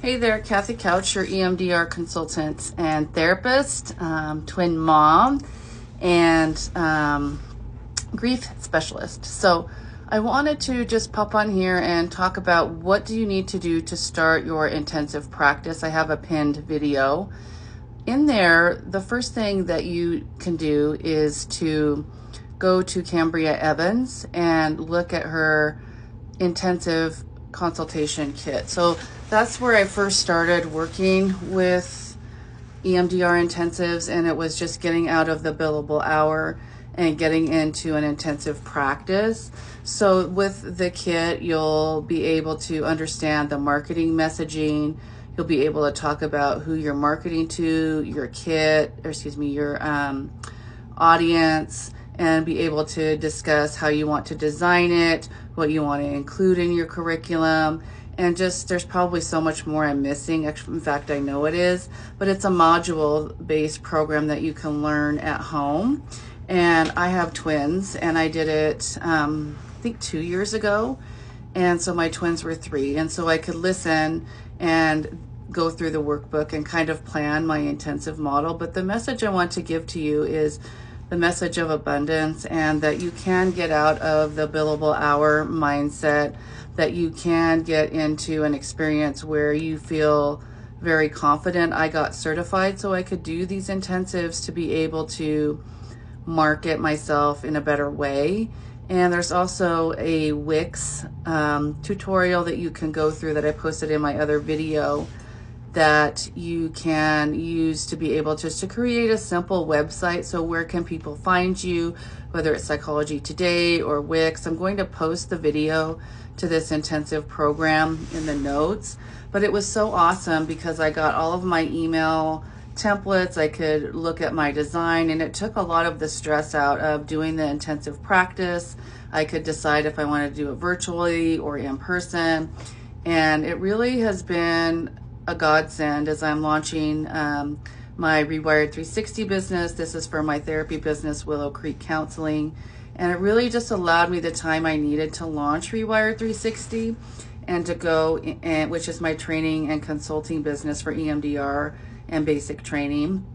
Hey there, Kathy Couch, your EMDR consultant and therapist, twin mom, and grief specialist. So I wanted to just pop on here and talk about what do you need to do to start your intensive practice. I have a pinned video. In there, the first thing that you can do is to go to Cambria Evans and look at her intensive consultation kit. So that's where I first started working with EMDR intensives, and it was just getting out of the billable hour and getting into an intensive practice. So with the kit, you'll be able to understand the marketing messaging. You'll be able to talk about who you're marketing to, your kit, or excuse me, your audience, and be able to discuss how you want to design it, what you want to include in your curriculum, and just there's probably so much more I'm missing. Actually, in fact, I know it is, but it's a module-based program that you can learn at home. And I have twins, and I did it, I think 2 years ago. And so my twins were 3, and so I could listen and go through the workbook and kind of plan my intensive model. But the message I want to give to you is the message of abundance, and that you can get out of the billable hour mindset, that you can get into an experience where you feel very confident. I got certified so I could do these intensives to be able to market myself in a better way. And there's also a Wix tutorial that you can go through that I posted in my other video that you can use to be able just to create a simple website. So where can people find you, whether it's Psychology Today or Wix. I'm going to post the video to this intensive program in the notes. But it was so awesome because I got all of my email templates. I could look at my design, and it took a lot of the stress out of doing the intensive practice. I could decide if I wanted to do it virtually or in person. And it really has been a godsend as I'm launching my Rewired 360 business. This is for my therapy business, Willow Creek Counseling. And it really just allowed me the time I needed to launch Rewired 360 and to go, which is my training and consulting business for EMDR and basic training.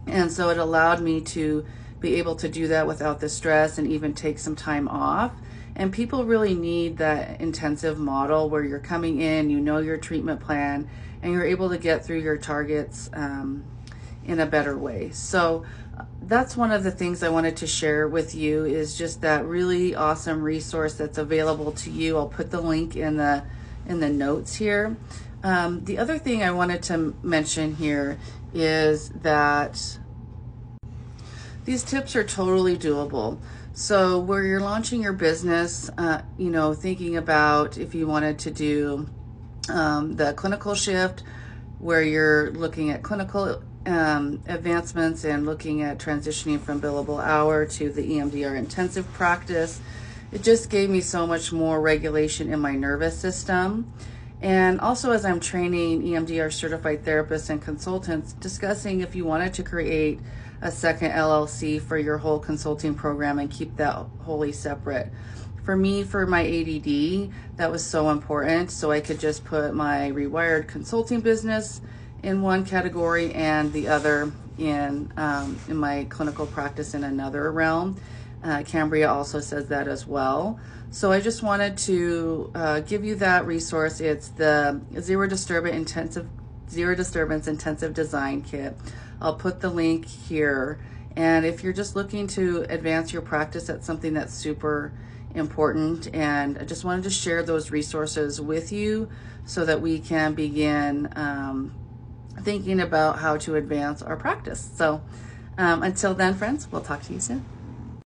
And so it allowed me to be able to do that without the stress and even take some time off. And people really need that intensive model where you're coming in, you know your treatment plan, and you're able to get through your targets in a better way. So that's one of the things I wanted to share with you, is just that really awesome resource that's available to you. I'll put the link in the notes here. The other thing I wanted to mention here is that these tips are totally doable. So where you're launching your business, thinking about if you wanted to do the clinical shift, where you're looking at clinical advancements and looking at transitioning from billable hour to the EMDR intensive practice, it just gave me so much more regulation in my nervous system. And also, as I'm training EMDR certified therapists and consultants, discussing if you wanted to create a second LLC for your whole consulting program and keep that wholly separate. For me, for my ADD, that was so important. So I could just put my Rewired consulting business in one category and the other in my clinical practice in another realm. Cambria also says that as well. So I just wanted to give you that resource. It's the Zero Disturbance Intensive Design Kit. I'll put the link here. And if you're just looking to advance your practice, that's something that's super important. And I just wanted to share those resources with you so that we can begin thinking about how to advance our practice. So until then, friends, we'll talk to you soon.